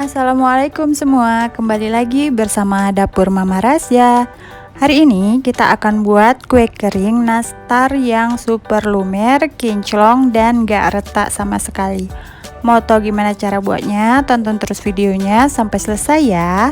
Assalamualaikum semua, kembali lagi bersama Dapur Mama Rasya. Hari ini kita akan buat kue kering nastar yang super lumer, kinclong, dan gak retak sama sekali. Mau tau gimana cara buatnya? Tonton terus videonya sampai selesai ya.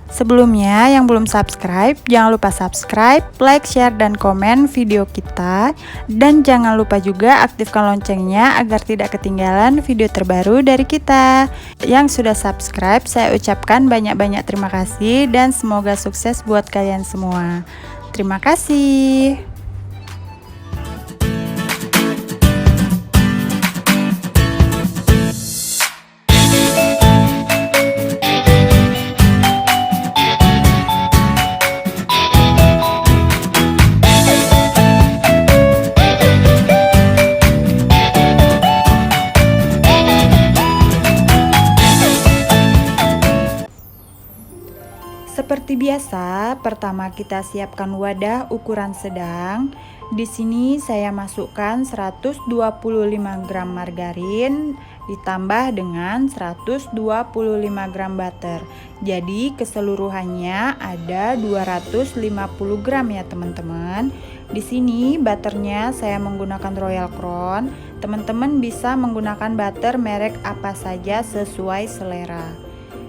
Sebelumnya yang belum subscribe, jangan lupa subscribe, like, share, dan komen video kita. Dan jangan lupa juga aktifkan loncengnya agar tidak ketinggalan video terbaru dari kita. Yang sudah subscribe, saya ucapkan banyak-banyak terima kasih dan semoga sukses buat kalian semua. Terima kasih. Seperti biasa, pertama kita siapkan wadah ukuran sedang. Di sini saya masukkan 125 gram margarin ditambah dengan 125 gram butter. Jadi keseluruhannya ada 250 gram ya teman-teman. Di sini butternya saya menggunakan Royal Crown. Teman-teman bisa menggunakan butter merek apa saja sesuai selera.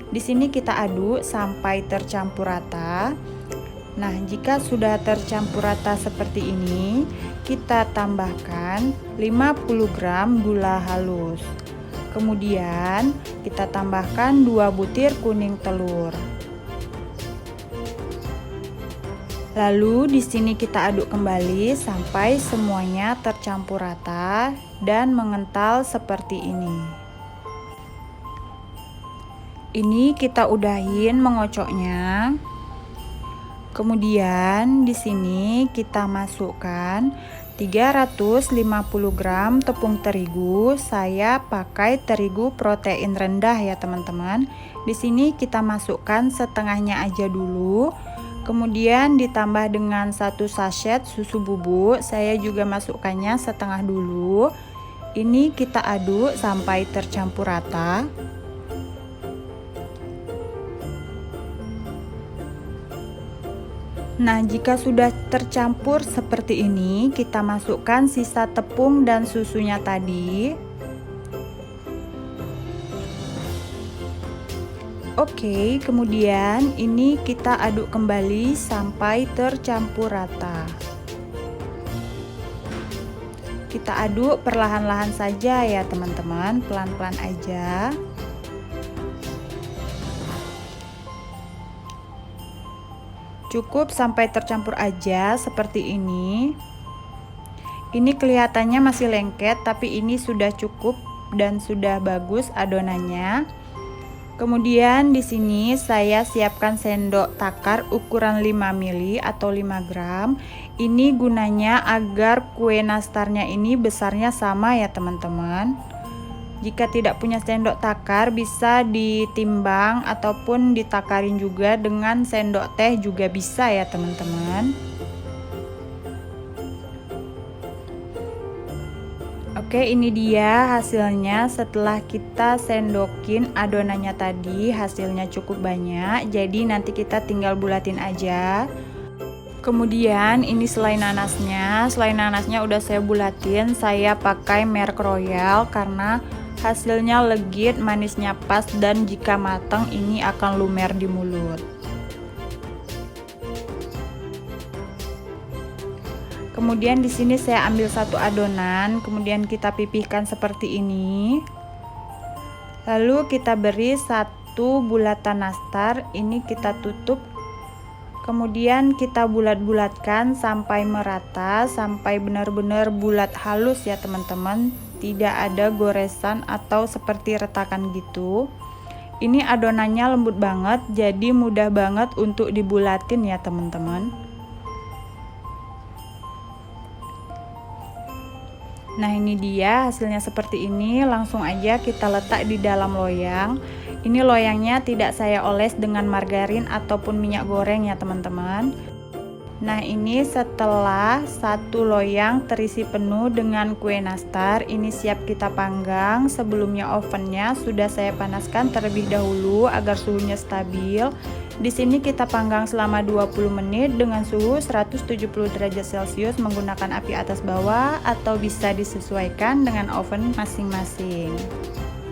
Di sini kita aduk sampai tercampur rata. Nah, jika sudah tercampur rata seperti ini, kita tambahkan 50 gram gula halus. Kemudian, kita tambahkan 2 butir kuning telur. Lalu di sini kita aduk kembali sampai semuanya tercampur rata dan mengental seperti ini. Ini kita udahin mengocoknya. Kemudian di sini kita masukkan 350 gram tepung terigu. Saya pakai terigu protein rendah ya teman-teman. Di sini kita masukkan setengahnya aja dulu. Kemudian ditambah dengan 1 sachet susu bubuk. Saya juga masukkannya setengah dulu. Ini kita aduk sampai tercampur rata. Nah, jika sudah tercampur seperti ini, kita masukkan sisa tepung dan susunya tadi. Oke, kemudian ini kita aduk kembali sampai tercampur rata. Kita aduk perlahan-lahan saja ya teman-teman, pelan-pelan aja. Cukup sampai tercampur aja seperti ini. Ini kelihatannya masih lengket, tapi ini sudah cukup dan sudah bagus adonannya. Kemudian di sini saya siapkan sendok takar ukuran 5 mili atau 5 gram. Ini gunanya agar kue nastarnya ini besarnya sama ya teman-teman. Jika tidak punya sendok takar, bisa ditimbang ataupun ditakarin juga dengan sendok teh juga bisa ya teman-teman. Oke, ini dia hasilnya setelah kita sendokin adonannya tadi. Hasilnya cukup banyak, jadi nanti kita tinggal bulatin aja. Kemudian ini selai nanasnya udah saya bulatin. Saya pakai merek Royal karena hasilnya legit, manisnya pas, dan jika matang ini akan lumer di mulut. Kemudian di sini saya ambil satu adonan, kemudian kita pipihkan seperti ini. Lalu kita beri satu bulatan nastar, ini kita tutup. Kemudian kita bulat-bulatkan sampai merata, sampai benar-benar bulat halus ya teman-teman. Tidak ada goresan atau seperti retakan gitu. Ini adonannya lembut banget, jadi mudah banget untuk dibulatin ya teman-teman. Nah, ini dia hasilnya seperti ini. Langsung aja kita letak di dalam loyang. Ini loyangnya tidak saya oles dengan margarin ataupun minyak goreng ya teman-teman. Nah, ini setelah satu loyang terisi penuh dengan kue nastar, ini siap kita panggang. Sebelumnya ovennya sudah saya panaskan terlebih dahulu agar suhunya stabil. Di sini kita panggang selama 20 menit dengan suhu 170 derajat Celcius menggunakan api atas bawah atau bisa disesuaikan dengan oven masing-masing.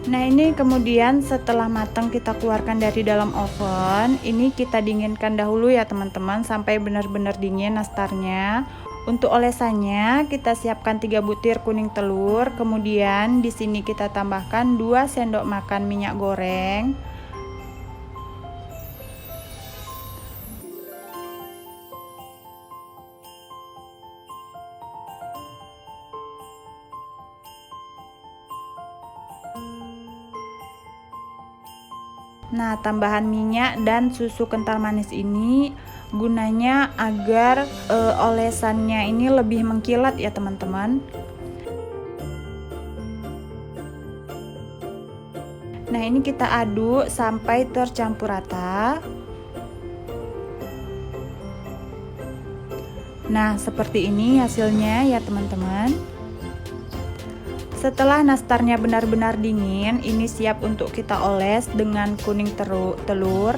Nah, ini kemudian setelah matang kita keluarkan dari dalam oven. Ini kita dinginkan dahulu ya teman-teman sampai benar-benar dingin nastarnya. Untuk olesannya kita siapkan 3 butir kuning telur. Kemudian di sini kita tambahkan 2 sendok makan minyak goreng. Nah, tambahan minyak dan susu kental manis ini gunanya agar olesannya ini lebih mengkilat ya teman-teman. Nah, ini kita aduk sampai tercampur rata. Nah, seperti ini hasilnya ya teman-teman. Setelah nastarnya benar-benar dingin, ini siap untuk kita oles dengan kuning telur.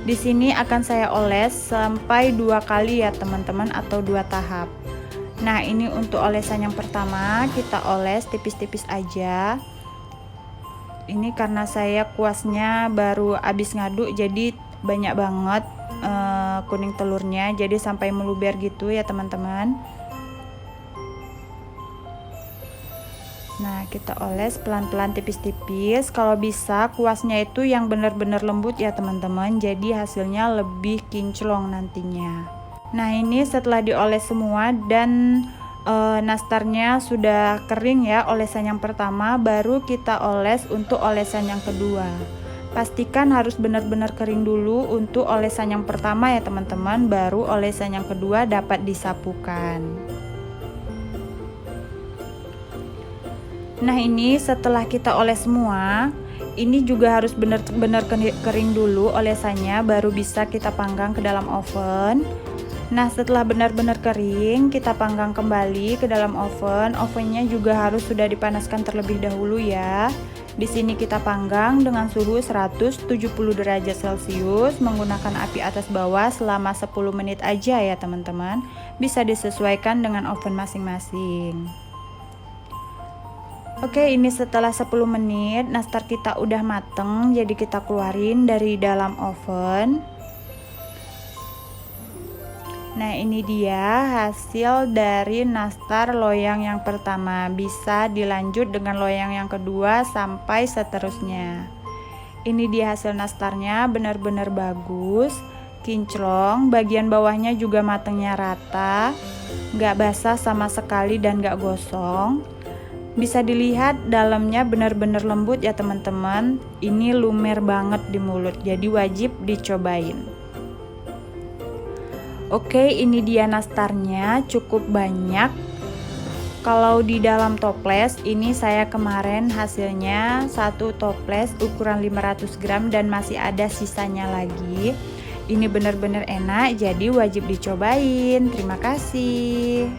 Di sini akan saya oles sampai 2 kali ya teman-teman, atau 2 tahap. Nah, ini untuk olesan yang pertama kita oles tipis-tipis aja. Ini karena saya kuasnya baru habis ngaduk, jadi banyak banget kuning telurnya, jadi sampai meluber gitu ya teman-teman. Nah, kita oles pelan-pelan tipis-tipis. Kalau bisa kuasnya itu yang benar-benar lembut ya teman-teman, jadi hasilnya lebih kinclong nantinya. Nah, ini setelah dioles semua dan nastarnya sudah kering ya olesan yang pertama, baru kita oles untuk olesan yang kedua. Pastikan harus benar-benar kering dulu untuk olesan yang pertama ya teman-teman, baru olesan yang kedua dapat disapukan. Nah, ini setelah kita oles semua, ini juga harus benar-benar kering dulu olesannya, baru bisa kita panggang ke dalam oven. Nah, setelah benar-benar kering, kita panggang kembali ke dalam oven. Ovennya juga harus sudah dipanaskan terlebih dahulu ya. Di sini kita panggang dengan suhu 170 derajat Celcius menggunakan api atas bawah selama 10 menit aja ya teman-teman. Bisa disesuaikan dengan oven masing-masing. Oke, ini setelah 10 menit nastar kita udah mateng, jadi kita keluarin dari dalam oven. Nah, ini dia hasil dari nastar loyang yang pertama. Bisa dilanjut dengan loyang yang kedua sampai seterusnya. Ini dia hasil nastarnya, benar-benar bagus, kinclong. Bagian bawahnya juga matangnya rata, nggak basah sama sekali dan nggak gosong. Bisa dilihat dalamnya benar-benar lembut ya teman-teman. Ini lumer banget di mulut, jadi wajib dicobain. Oke, ini dia nastarnya, cukup banyak. Kalau di dalam toples ini saya kemarin hasilnya 1 toples ukuran 500 gram dan masih ada sisanya lagi. Ini benar-benar enak, jadi wajib dicobain. Terima kasih.